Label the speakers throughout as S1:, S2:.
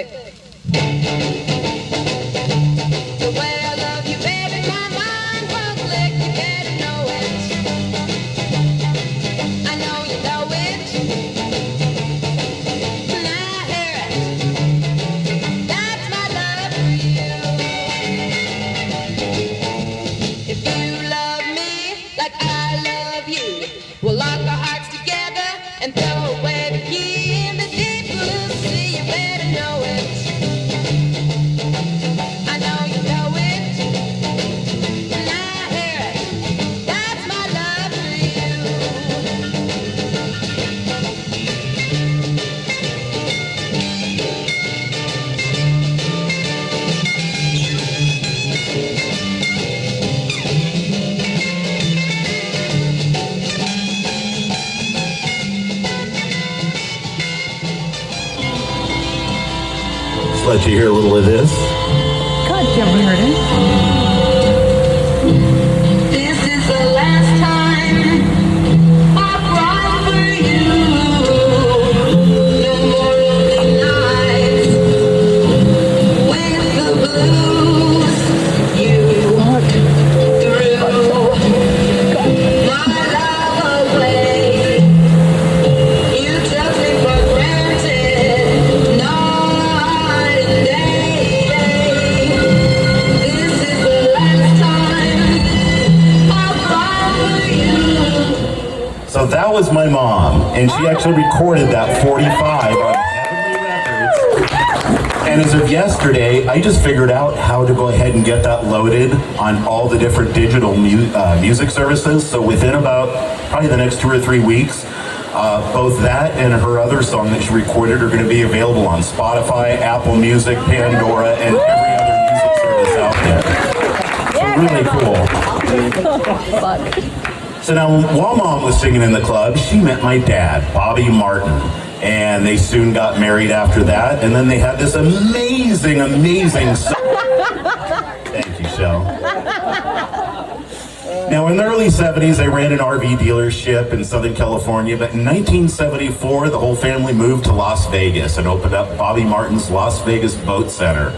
S1: music. The way I love you, baby, my mind won't click. You better know it. I know you know it. And I hear it. That's my love for you. If you love me like I love you, we'll lock our hearts together and throw away the key in the deep blue sea. You better know it. I know you know it. And I hear it. That's my love for you.
S2: Let's let you hear a little of this.
S3: God, you haven't heard it.
S1: This is the last time I cry for you. No more lonely nights with the blues. You threw my love away. You took me for granted night and day. This is the last time I'll cry for you.
S2: So that was my mom, and she actually recorded that 45 on Heavenly Records. And as of yesterday, I just figured out how to go ahead and get that loaded on all the different digital music services. So within about probably the next 2 or 3 weeks, both that and her other song that she recorded are going to be available on Spotify, Apple Music, Pandora, and every other music service out there. So really cool. So now, while Mom was singing in the club, she met my dad, Bobby Martin, and they soon got married after that, and then they had this amazing son. Thank you, Shell. Now, in the early 70s, I ran an RV dealership in Southern California, but in 1974, the whole family moved to Las Vegas and opened up Bobby Martin's Las Vegas Boat Center.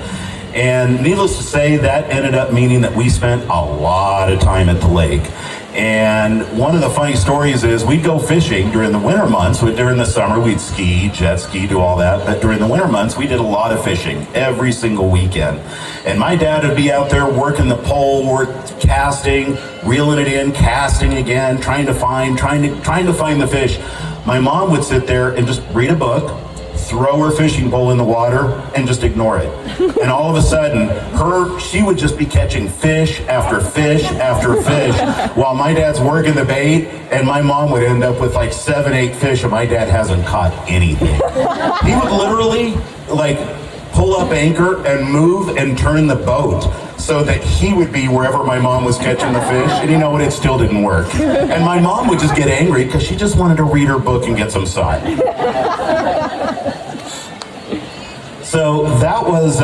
S2: And needless to say, that ended up meaning that we spent a lot of time at the lake. And one of the funny stories is we'd go fishing during the winter months. During the summer, we'd ski, jet ski, do all that. But during the winter months, we did a lot of fishing every single weekend. And my dad would be out there working the pole, casting, reeling it in, casting again, trying to find the fish. My mom would sit there and just read a book, throw her fishing pole in the water, and just ignore it. And all of a sudden, she would just be catching fish after fish after fish while my dad's working the bait, and my mom would end up with like 7, 8 fish, and my dad hasn't caught anything. He would literally pull up anchor and move and turn the boat so that he would be wherever my mom was catching the fish, and you know what, it still didn't work. And my mom would just get angry because she just wanted to read her book and get some sun. So that was,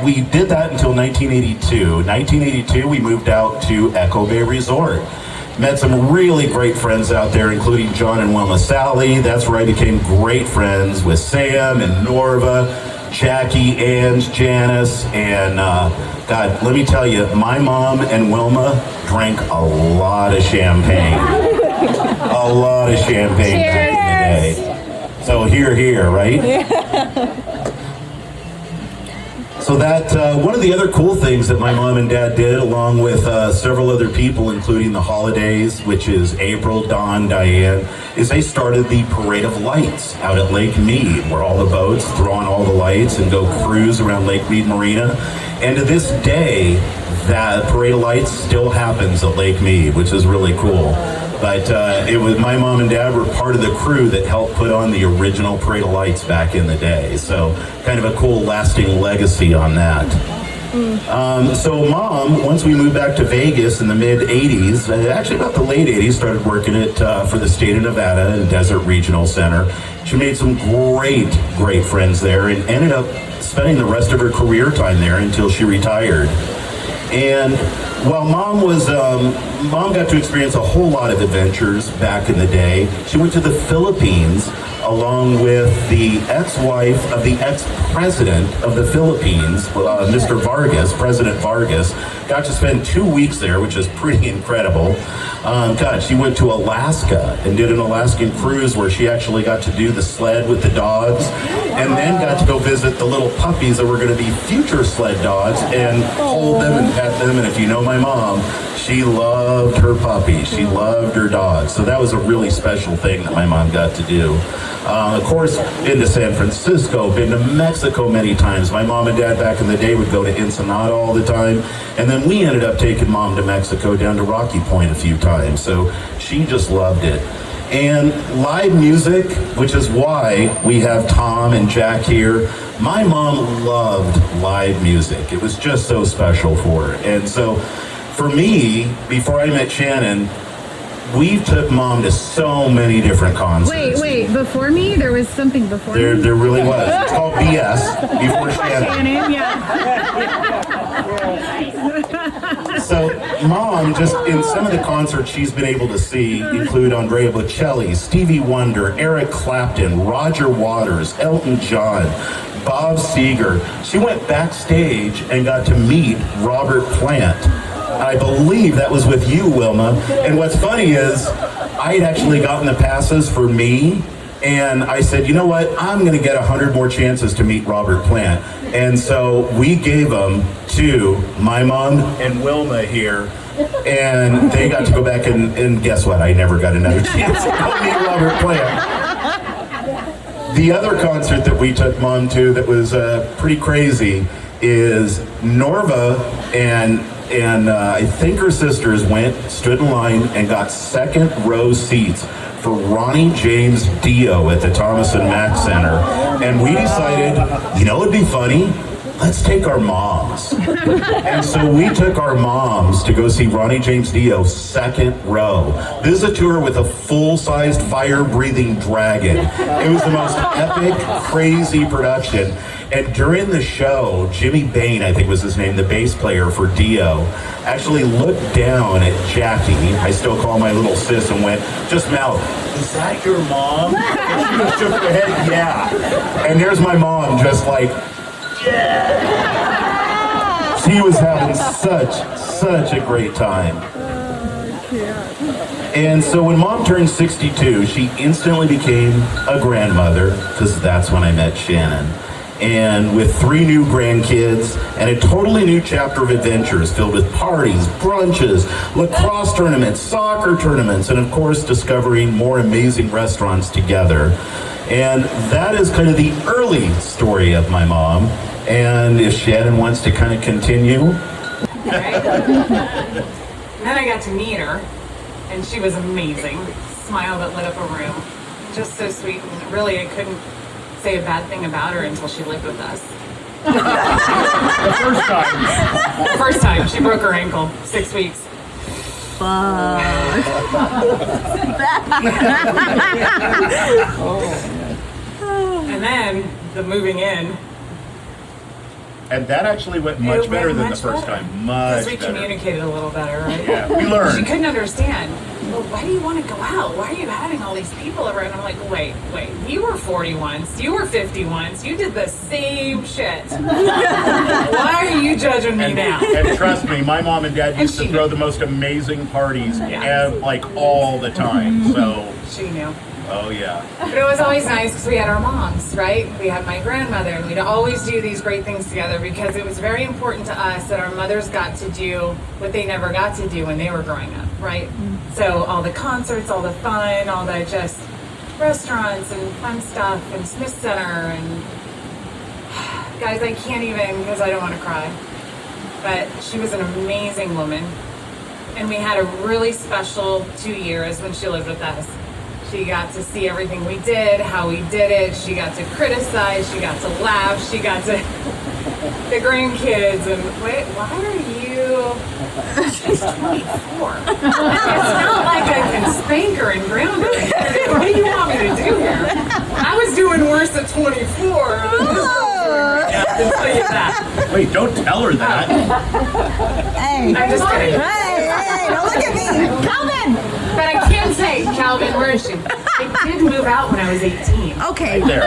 S2: we did that until 1982. 1982, we moved out to Echo Bay Resort. Met some really great friends out there, including John and Wilma Sally. That's where I became great friends with Sam and Norva, Jackie, Ange, Janice, and God, let me tell you, my mom and Wilma drank a lot of champagne. A lot of champagne back in the day. So here, right? So that, one of the other cool things that my mom and dad did, along with several other people, including the holidays, which is April, Dawn, Diane, is they started the Parade of Lights out at Lake Mead, where all the boats throw on all the lights and go cruise around Lake Mead Marina. And to this day, that Parade of Lights still happens at Lake Mead, which is really cool. But it was my mom and dad were part of the crew that helped put on the original Parade of Lights back in the day. So kind of a cool lasting legacy on that. So Mom, once we moved back to Vegas in the mid-'80s, actually about the late '80s, started working for the state of Nevada and Desert Regional Center. She made some great friends there and ended up spending the rest of her career time there until she retired. And while Mom got to experience a whole lot of adventures back in the day. She went to the Philippines along with the ex-wife of the ex-president of the Philippines, Mr. Vargas, President Vargas. Got to spend 2 weeks there, which is pretty incredible. She went to Alaska and did an Alaskan cruise where she actually got to do the sled with the dogs, and then got to go visit the little puppies that were going to be future sled dogs and hold them and pet them. And if you know my mom, she loved her puppies. She loved her dogs. So that was a really special thing that my mom got to do. Of course, been to San Francisco, been to Mexico many times. My mom and dad back in the day would go to Ensenada all the time. And then we ended up taking mom to Mexico, down to Rocky Point a few times. So she just loved it. And live music, which is why we have Tom and Jack here. My mom loved live music. It was just so special for her. And so for me, before I met Shannon, we took mom to so many different concerts.
S3: Wait, before me? There was something before me?
S2: There really was. It's called BS, before Shannon.
S3: Shannon, yeah.
S2: So mom, just in some of the concerts she's been able to see include Andrea Bocelli, Stevie Wonder, Eric Clapton, Roger Waters, Elton John, Bob Seger. She went backstage and got to meet Robert Plant. I believe that was with you, Wilma. And what's funny is I had actually gotten the passes for me, and I said, you know what, I'm going to get 100 more chances to meet Robert Plant. And so we gave them to my mom and Wilma here, and they got to go back and guess what? I never got another chance to go meet Robert Plant. The other concert that we took mom to that was pretty crazy is Norva and I think her sisters stood in line and got second row seats for Ronnie James Dio at the Thomas and Mack Center. And we decided, it'd be funny, let's take our moms. And so we took our moms to go see Ronnie James Dio second row. This is a tour with a full-sized fire-breathing dragon. It was the most epic, crazy production. And during the show, Jimmy Bain, I think was his name, the bass player for Dio, actually looked down at Jackie, I still call my little sis, and went, just mouth, is that your mom? And she just shook her head, yeah. And there's my mom just like, yeah. She was having such a great time. And so when mom turned 62, she instantly became a grandmother, because that's when I met Shannon. And with 3 new grandkids and a totally new chapter of adventures filled with parties, brunches, lacrosse tournaments, soccer tournaments, and of course discovering more amazing restaurants together. And that is kind of the early story of my mom. And if Shannon wants to kind of continue.
S4: Right? Then I got to meet her, and she was amazing. Smile that lit up a room. Just so sweet, and really I couldn't say a bad thing about her until she lived with us.
S5: The first time.
S4: The first time. She broke her ankle. 6 weeks. And then the moving in.
S5: And that actually went much better than the first time. Much
S4: better. Because we communicated a little better, right?
S5: Yeah, we learned.
S4: She couldn't understand. Well, why do you want to go out? Why are you having all these people over? And I'm like, wait. You were 40 once. You were 50 once. You did the same shit. Why are you judging me now?
S5: And trust me, my mom and dad used to throw the most amazing parties, all the time. So
S4: she knew.
S5: Oh, yeah.
S4: But it was always nice because we had our moms, right? We had my grandmother, and we'd always do these great things together because it was very important to us that our mothers got to do what they never got to do when they were growing up, right? Mm-hmm. So all the concerts, all the fun, all the just restaurants and fun stuff and Smith Center and guys, I can't even because I don't want to cry. But she was an amazing woman, and we had a really special 2 years when she lived with us. She got to see everything we did, how we did it. She got to criticize. She got to laugh. She got to the grandkids. And wait, why are you? She's 24. It's not like I can spank her and ground her. What do you want me to do here? I was doing worse at 24. I can tell you that.
S5: Wait, don't tell her that.
S6: Hey,
S4: I'm just kidding.
S6: Hey, don't look at me. Calvin!
S4: But I can say Calvin, where is she? I did move out when I was 18.
S3: Okay.
S5: There.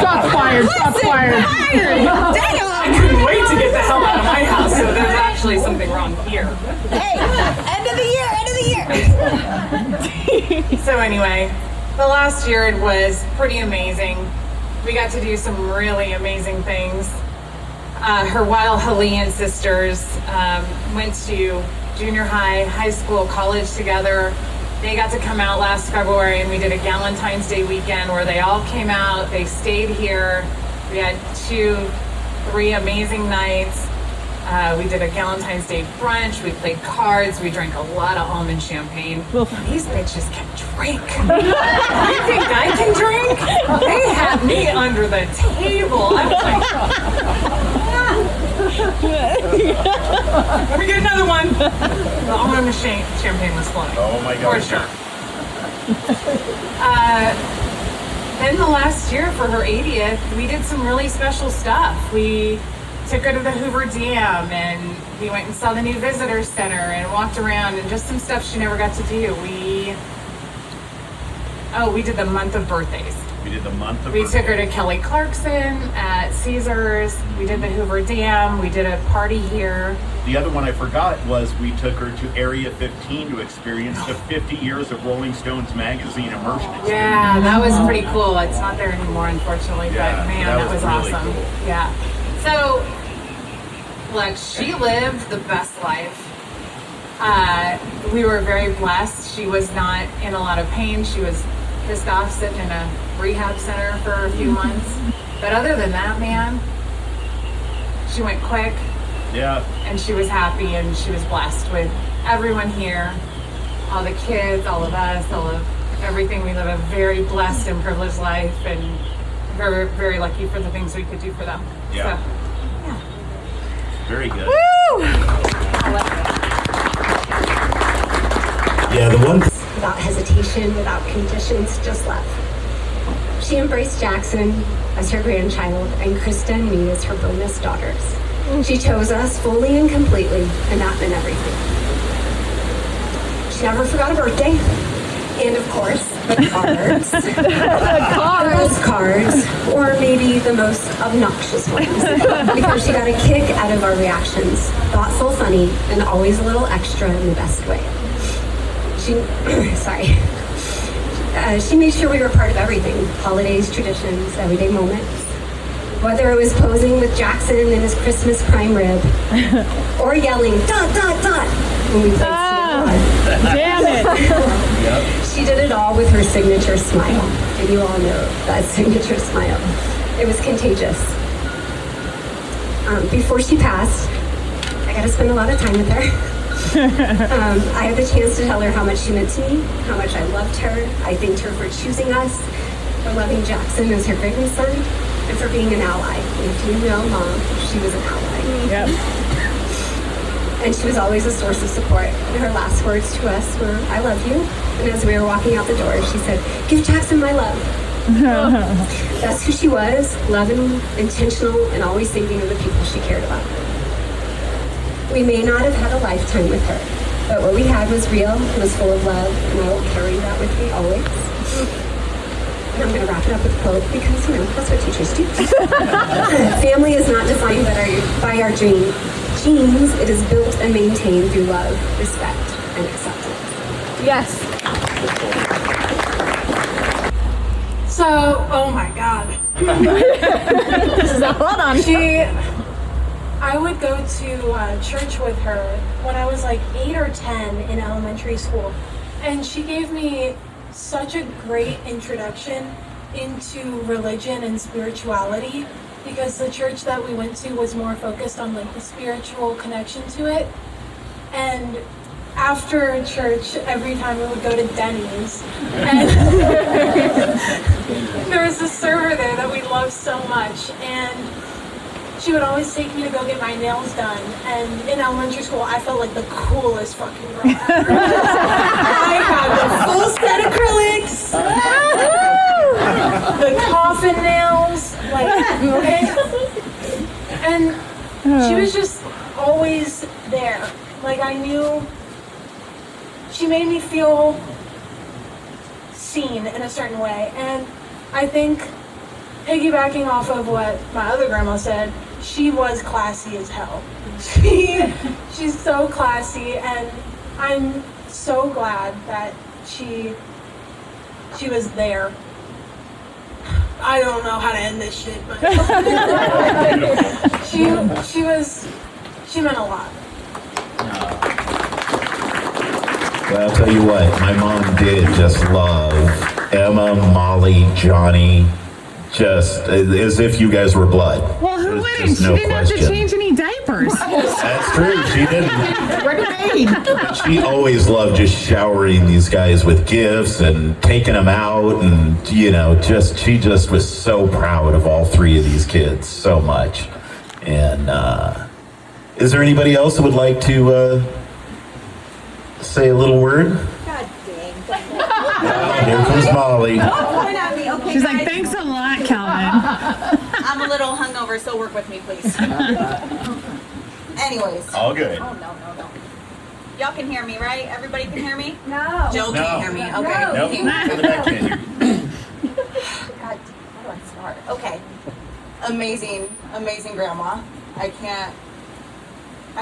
S6: Shots fired. Shots fired.
S4: I couldn't wait to get the hell out of my house, so there's actually something wrong here.
S1: Hey, end of the year.
S4: So anyway, the last year was pretty amazing. We got to do some really amazing things. Her Wildhellian sisters went to junior high, high school, college together. They got to come out last February, and we did a Valentine's Day weekend where they all came out. They stayed here. We had 3 amazing nights. We did a Valentine's Day brunch. We played cards. We drank a lot of almond champagne. These bitches can drink. You think I can drink? They had me under the table. I was like, let me get another one. The almond champagne was flowing.
S5: Oh my
S4: For
S5: God.
S4: sure. Then the last year for her 80th, we did some really special stuff. We took her to the Hoover Dam, and we went and saw the new visitor center and walked around, and just some stuff she never got to do. We did the month of birthdays.
S5: We did the month of
S4: We took her to Kelly Clarkson at Caesars. We did the Hoover Dam. We did a party here.
S5: The other one I forgot was we took her to Area 15 to experience the 50 years of Rolling Stones magazine immersion experience.
S4: Yeah, that was pretty cool. It's not there anymore, unfortunately,
S5: Yeah,
S4: but man,
S5: that
S4: that was
S5: was really
S4: awesome.
S5: cool.
S4: Yeah. So, look, she lived the best life. We were very blessed. She was not in a lot of pain. She was pissed off sitting in a rehab center for a few months. But other than that, man, she went quick.
S5: Yeah.
S4: And she was happy, and she was blessed with everyone here, all the kids, all of us, all of everything. We live a very blessed and privileged life, and very, very lucky for the things we could do for them.
S5: Yeah.
S4: So,
S5: Very good.
S2: Yeah, the one
S7: Without hesitation, without conditions, just love. She embraced Jackson as her grandchild and Krista and me as her bonus daughters. She chose us fully and completely, and that meant everything. She never forgot a birthday. And of course, the cards. The most cards, or maybe the most obnoxious ones, because she got a kick out of our reactions. Thoughtful, funny, and always a little extra in the best way. She made sure we were part of everything. Holidays, traditions, everyday moments. Whether it was posing with Jackson in his Christmas prime rib, or yelling, "Dot, dot, dot," when we played Snowball.
S6: Damn it.
S7: She did it all with her signature smile. And you all know that signature smile. It was contagious. Before she passed, I got to spend a lot of time with her. I had the chance to tell her how much she meant to me, how much I loved her. I thanked her for choosing us, for loving Jackson as her grandson, and for being an ally. And if you know Mom, she was an ally.
S6: Yep.
S7: And she was always a source of support. And her last words to us were, "I love you." And as we were walking out the door, she said, "Give Jackson my love." That's who she was, loving, intentional, and always thinking of the people she cared about. We may not have had a lifetime with her, but what we had was real, it was full of love, and I will carry that with me always. And I'm going to wrap it up with a quote because, that's what teachers do. Family is not defined by our genes. It is built and maintained through love, respect, and acceptance.
S6: Yes.
S4: So, oh my God.
S6: Hold on.
S8: I would go to church with her when I was like 8 or 10 in elementary school. And she gave me such a great introduction into religion and spirituality because the church that we went to was more focused on like the spiritual connection to it. And after church, every time we would go to Denny's, and there was this server there that we loved so much, and she would always take me to go get my nails done. And in elementary school, I felt like the coolest fucking girl ever. I had the full set of acrylics, the coffin nails, and she was just always there. Like I knew she made me feel seen in a certain way. And I think, piggybacking off of what my other grandma said, she was classy as hell. She's so classy, and I'm so glad that she was there. I don't know how to end this shit, but she meant a lot.
S2: Well, I'll tell you what, my mom did just love Emma, Molly, Johnny, just as if you guys were blood.
S3: Well, who
S2: There's
S3: wouldn't?
S2: just
S3: She
S2: no
S3: didn't have to
S2: question.
S3: change any diapers.
S2: That's true, she didn't.
S3: Renegade.
S2: She always loved just showering these guys with gifts and taking them out, and she just was so proud of all three of these kids so much. And is there anybody else that would like to say a little word?
S9: God dang.
S2: Here comes Molly.
S9: Point at me. Okay,
S3: She's like,
S9: guys,
S3: thanks a lot, Calvin.
S9: I'm a little hungover, so work with me, please. Anyways.
S5: All good.
S9: Oh, no. Y'all can hear me, right? Everybody can hear me?
S7: No.
S9: Joe
S5: No.
S9: can hear me. Okay.
S5: Nope.
S9: Thank you.
S5: The back can't hear you.
S9: God, how do I start? Okay. Amazing grandma. I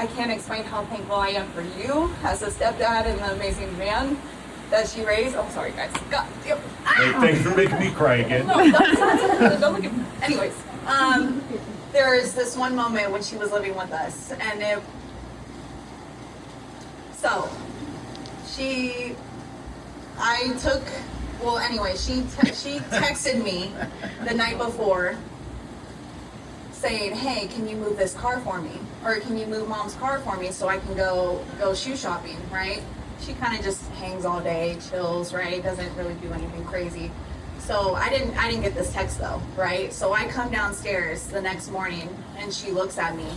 S9: can't explain how thankful I am for you as a stepdad and the amazing man that she raised. I'm sorry, guys. God damn.
S5: Hey, thanks for making me cry again.
S9: No, don't look at me. Anyways, there is this one moment when she was living with us, and she texted me the night before saying, hey, can you move this car for me? Or can you move mom's car for me so I can go shoe shopping, right? She kind of just hangs all day, chills, right? Doesn't really do anything crazy. So I didn't get this text though, right? So I come downstairs the next morning and she looks at me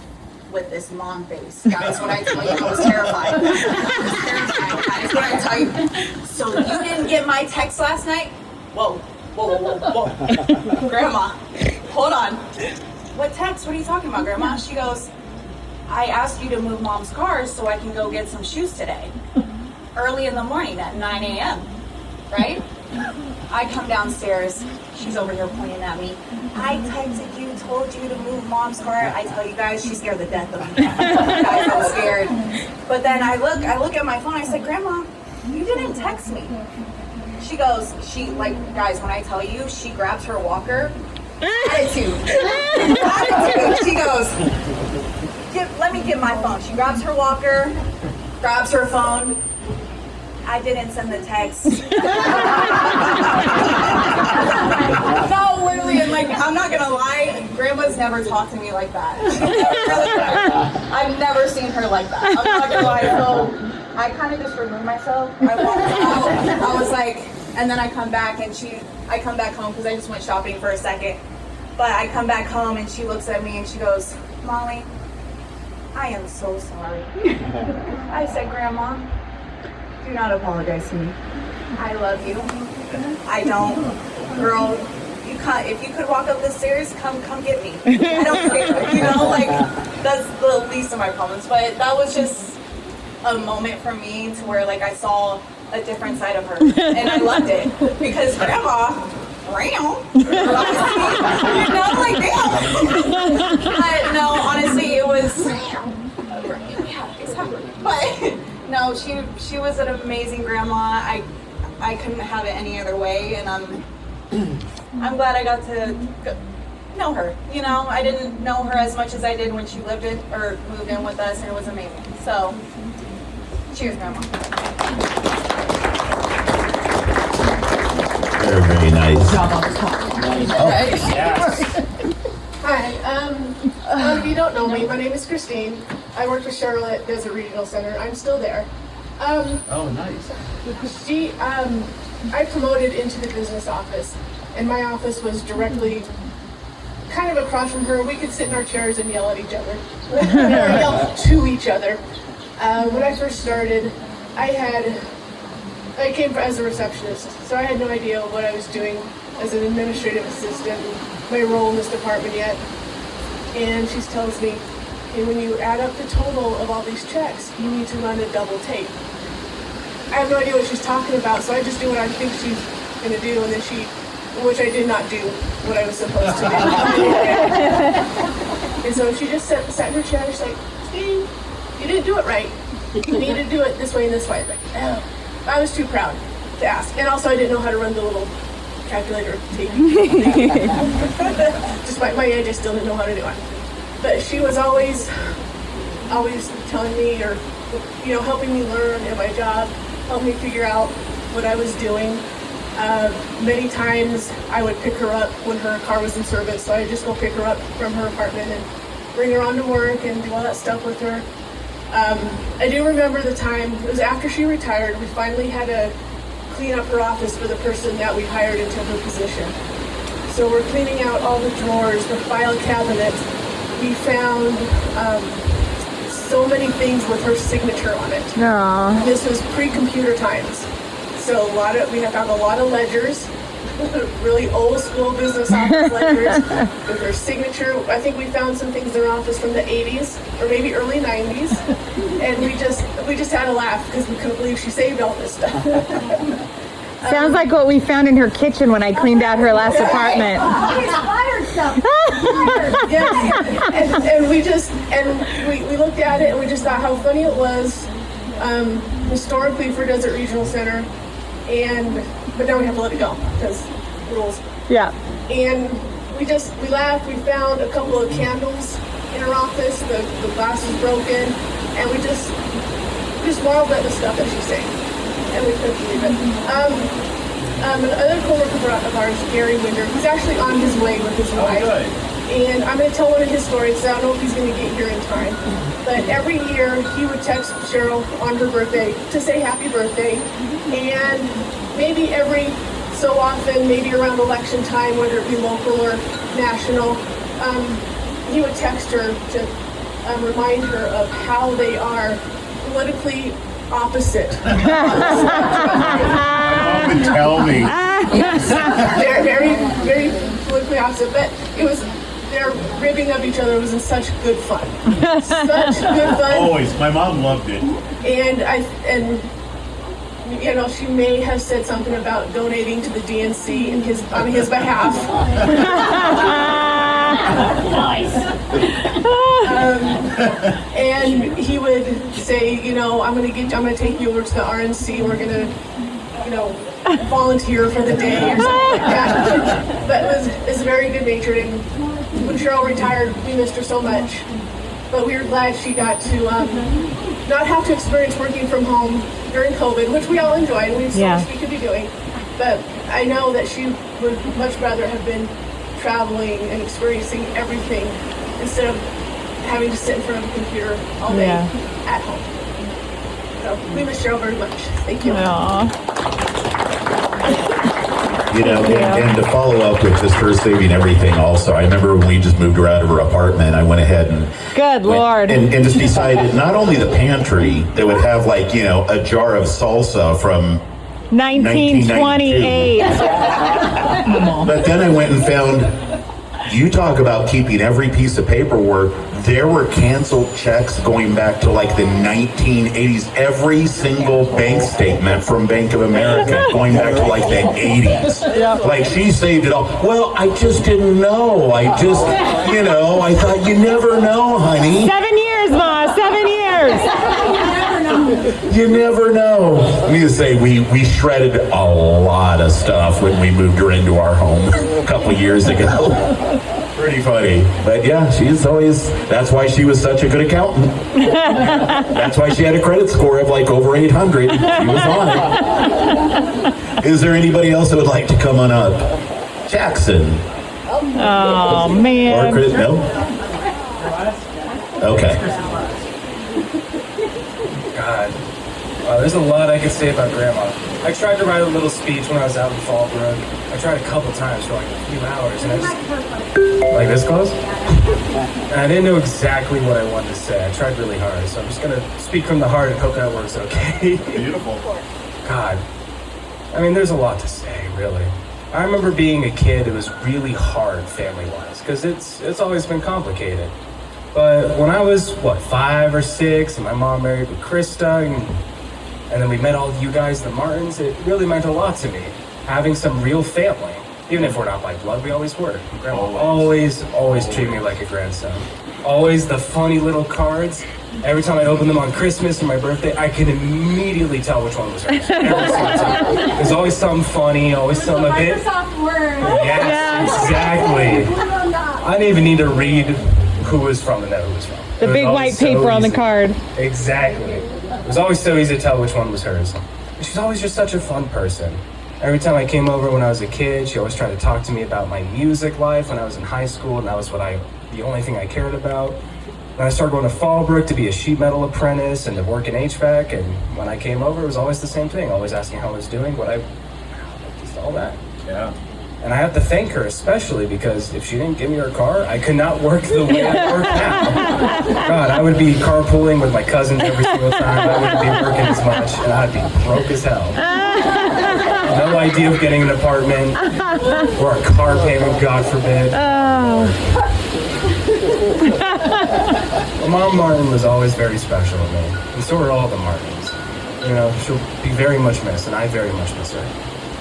S9: with this mom face. Guys, when I tell you, I was terrified. I was terrified, guys, when I tell you. So you didn't get my text last night? Whoa. Grandma, hold on. What text? What are you talking about, Grandma? She goes, I asked you to move mom's car so I can go get some shoes today. Early in the morning at 9 a.m., right? I come downstairs. She's over here pointing at me. I texted you, told you to move mom's car. I tell you guys, she scared the death of me. Guys, I was scared. But then I look at my phone. I said, Grandma, you didn't text me. She goes, guys, when I tell you, she grabs her walker. Attitude. She goes, let me get my phone. She grabs her walker, grabs her phone. I didn't send the text. No, literally, and I'm not gonna lie, Grandma's never talked to me like that. I've never seen her like that. I'm not gonna lie. So I kind of just removed myself. I walked out. I was like, and then I come back and I come back home because I just went shopping for a second. But I come back home and she looks at me and she goes, Molly, I am so sorry. I said, Grandma, do not apologize to me. I love you. I don't. Girl, if you could walk up the stairs, come get me. I don't care. That's the least of my problems. But that was just a moment for me to where I saw a different side of her. And I loved it. Because Grandma, damn. But no, honestly, it was, but no, she was an amazing grandma. I couldn't have it any other way, and I'm glad I got to know her. I didn't know her as much as I did when she moved in with us, and it was amazing. So, cheers, Grandma.
S2: Very, very nice.
S5: Yes.
S6: Hi, if you don't know me, my name is Christine. I work for Charlotte Desert Regional Center. I'm still there.
S5: Oh, nice.
S6: I promoted into the business office, and my office was directly kind of across from her. We could sit in our chairs and yell at each other, or yell to each other. When I first started, I came as a receptionist, so I had no idea what I was doing as an administrative assistant, my role in this department yet. And she tells me, hey, when you add up the total of all these checks, you need to run a double tape. I have no idea what she's talking about, so I just do what I think she's going to do, and then which I did not do what I was supposed to do. And so she just sat in her chair, she's like, Steve, you didn't do it right. You need to do it this way and this way. Like, oh. I was too proud to ask. And also I didn't know how to run the little calculator tape. Despite my age, I still didn't know how to do it. But she was always telling me, or helping me learn at my job, helping me figure out what I was doing. Many times I would pick her up when her car was in service, so I'd just go pick her up from her apartment and bring her on to work and do all that stuff with her. I do remember the time, it was after she retired, we finally had to clean up her office for the person that we hired into her position. So we're cleaning out all the drawers, the file cabinet. We found so many things with her signature on it.
S3: Aww.
S6: This was pre-computer times. So we have found a lot of ledgers, really old school business office ledgers with her signature. I think we found some things in her office from the 80s or maybe early 90s. And we just had to laugh because we couldn't believe she saved all this stuff.
S3: Sounds like what we found in her kitchen when I cleaned out her last apartment.
S7: Inspired stuff.
S6: Yeah. And we looked at it and we just thought how funny it was. Historically for Desert Regional Center, but now we have to let it go because rules.
S3: Yeah.
S6: And we laughed. We found a couple of candles in her office. The glass was broken, and we just marveled at the stuff that she's saying, and we couldn't believe it. Another coworker of ours, Gary Winder, he's actually on his way with his wife.
S5: Good.
S6: And I'm going to tell one of his stories. I don't know if he's going to get here in time. But every year he would text Cheryl on her birthday to say happy birthday. And maybe every so often, maybe around election time, whether it be local or national, he would text her to remind her of how they are politically opposite.
S5: My mom would tell me.
S6: They're very, very politically opposite. But their ribbing of each other was in such good fun. Such good fun.
S5: Always. My mom loved it.
S6: And she may have said something about donating to the DNC on his behalf.
S7: Nice.
S6: And he would say, I'm going to take you over to the RNC. We're going to, volunteer for the day or something like that. But it's very good natured. And when Cheryl retired, we missed her so much. But we were glad she got to not have to experience working from home during COVID, which we all enjoyed. We so much we could be doing. But I know that she would much rather have been traveling and experiencing everything instead of having to sit in front of a computer all day at home. So we miss Cheryl very much. Thank you.
S2: And to follow up with just her saving everything also, I remember when we just moved her out of her apartment, I went ahead and
S3: Lord.
S2: And just decided not only the pantry that would have a jar of salsa from
S3: 1928.
S2: But then I went and found, you talk about keeping every piece of paperwork, there were canceled checks going back to the 1980s. Every single bank statement from Bank of America going back to the 80s. She saved it all. Well, I just didn't know. I thought you never know, honey.
S3: 7 years, Ma, 7 years.
S2: You never know. Let me just say, we shredded a lot of stuff when we moved her into our home a couple years ago. Pretty funny. But yeah, that's why she was such a good accountant. That's why she had a credit score of over 800. She was on it. Is there anybody else that would like to come on up? Jackson.
S3: Oh, man.
S2: Or Chris? No? Okay.
S10: God. There's a lot I could say about Grandma. I tried to write a little speech when I was out in Fallbrook. I tried a couple times for a few hours, and I just... Like this close? And I didn't know exactly what I wanted to say. I tried really hard, so I'm just going to speak from the heart and hope that works okay.
S5: Beautiful.
S10: God. There's a lot to say, really. I remember being a kid, it was really hard family-wise, because it's always been complicated. But when I was, 5 or 6, and my mom married with Krista, and And then we met all you guys, the Martins. It really meant a lot to me, having some real family. Even if we're not by blood, we always were. Grandma always treated me like a grandson. Always the funny little cards. Every time I'd open them on Christmas or my birthday, I could immediately tell which one was hers. Every single time. There's always something funny, always something a bit.
S8: Microsoft Word.
S10: Yes, exactly. I didn't even need to read who was from and who was from.
S3: The big white paper on the card.
S10: Exactly. It was always so easy to tell which one was hers. And she's always just such a fun person. Every time I came over when I was a kid, she always tried to talk to me about my music life when I was in high school, and that was the only thing I cared about. And I started going to Fallbrook to be a sheet metal apprentice and to work in HVAC, and when I came over, it was always the same thing, always asking how I was doing, just all that.
S5: Yeah.
S10: And I have to thank her especially because if she didn't give me her car, I could not work the way I work now. God, I would be carpooling with my cousins every single time. I wouldn't be working as much, and I'd be broke as hell. No idea of getting an apartment or a car payment, God forbid. Mom Martin was always very special to me, and so are all the Martins. You know, she'll be very much missed, and I very much miss her.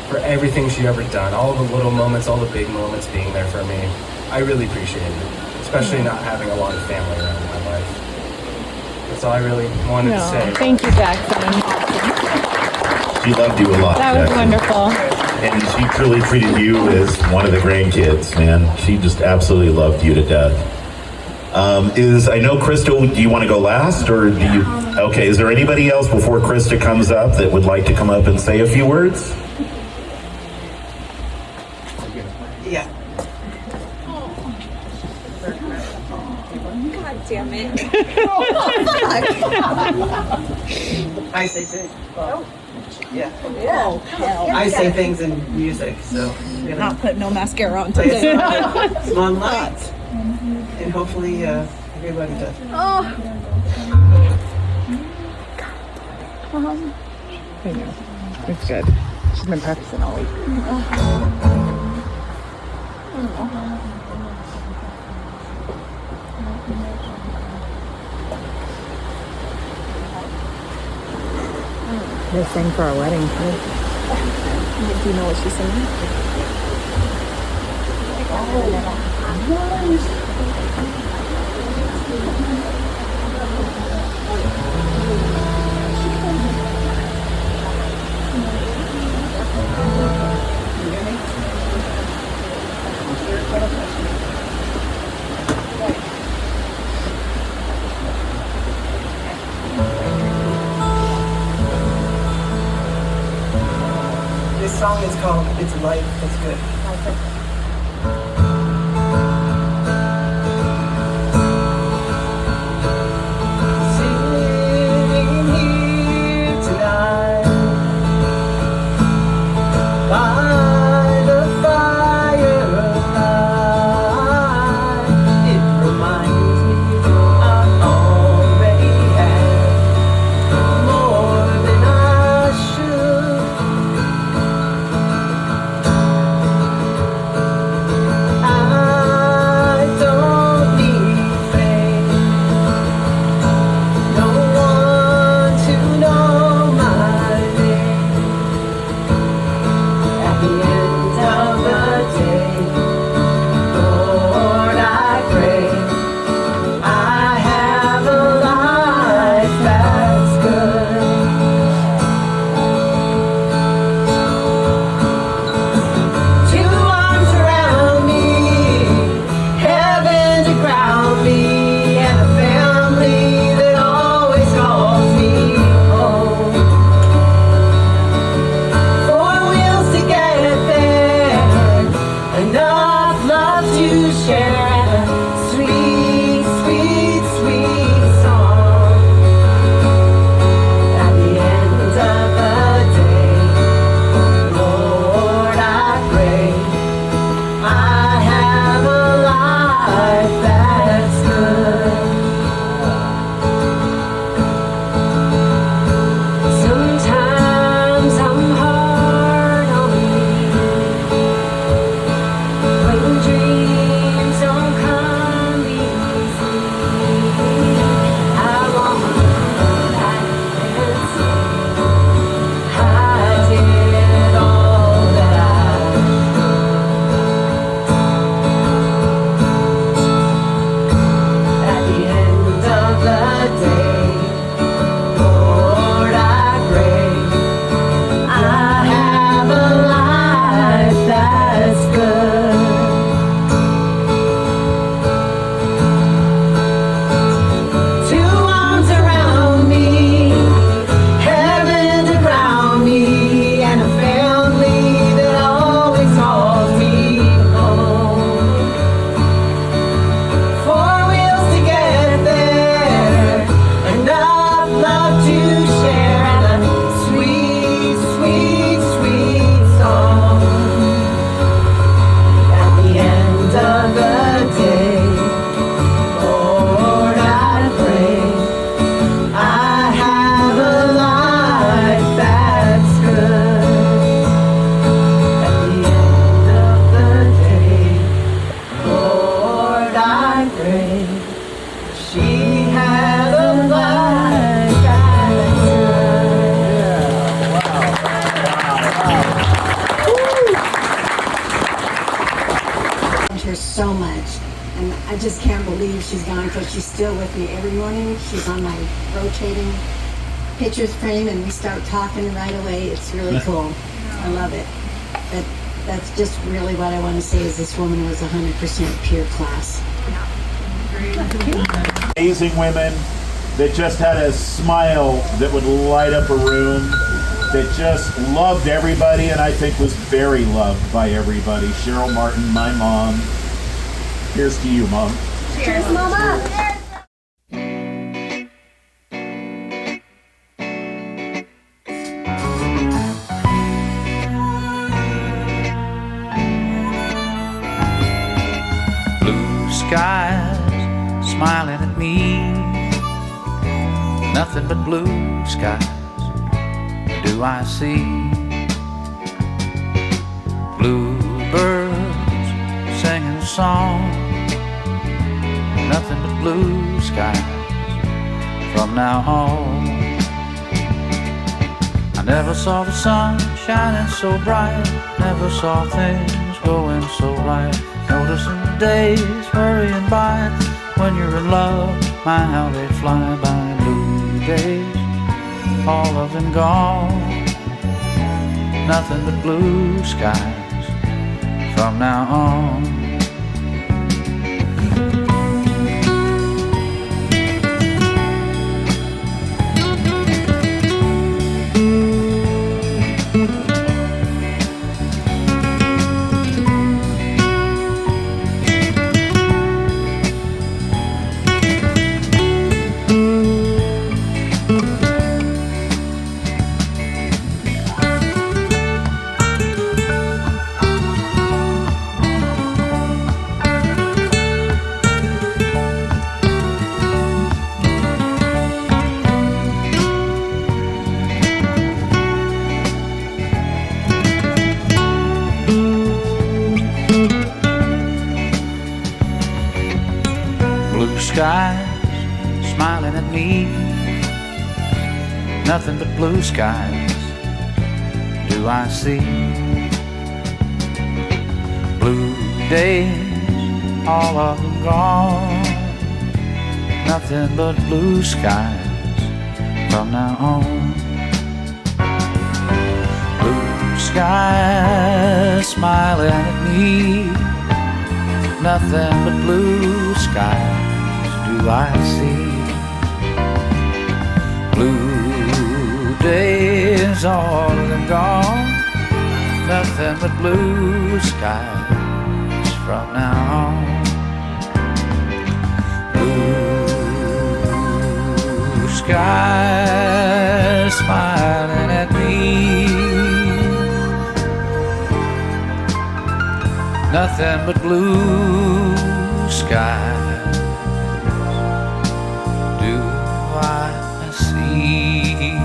S10: For everything she ever done, all the little moments, all the big moments being there for me. I really appreciate it, especially not having a lot of family around in my life. That's all I really wanted to say.
S3: Thank you, Jackson.
S2: She loved you a lot.
S3: That was
S2: Jackson.
S3: wonderful.
S2: And she truly treated you as one of the grandkids, man. She just absolutely loved you to death. I know Krista, do you want to go last or do you? Okay, is there anybody else before Krista comes up that would like to come up and say a few words?
S11: Yeah.
S7: God damn it.
S11: I say things. Yeah. I say things in music, so
S9: Not putting no mascara on today.
S11: long night. And hopefully everybody does.
S3: I know. It's good. She's been practicing all week. They sang for our wedding too.
S9: Do you know what she's saying?
S11: This song is called It's Life That's Good. Sitting here tonight by the firelight, it reminds me I already had more than I should. Get
S12: so much. And I just can't believe she's gone because she's still with me every morning. She's on my rotating pictures frame and we start talking right away. It's really cool. I love it. But that's just really what I want to say is this woman was 100% pure class.
S5: Amazing women that just had a smile that would light up a room, that just loved everybody and I think was very loved by everybody. Cheryl Martin, my mom. Here's to you, Mom.
S7: Cheers, Mama.
S13: Blue skies smiling at me, nothing but blue skies do I see. Bluebirds singing a song, nothing but blue skies from now on. I never saw the sun shining so bright, never saw things going so right. Noticing the days hurrying by, when you're in love, my how they fly by. Blue days, all of them gone, nothing but blue skies from now on. Blue skies smiling at me, nothing but blue skies do I see. Blue days, all of them gone, nothing but blue skies from now on. Blue skies smiling at me, nothing but blue skies do I see. Blue days, all of them gone, nothing but blue skies from now on. Blue skies smiling at me, nothing but blue skies do I see.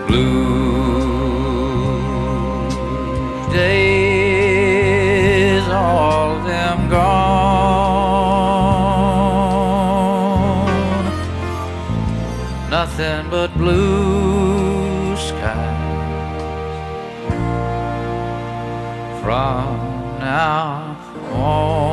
S13: Blue days, all of them gone, nothing but blue skies from now on.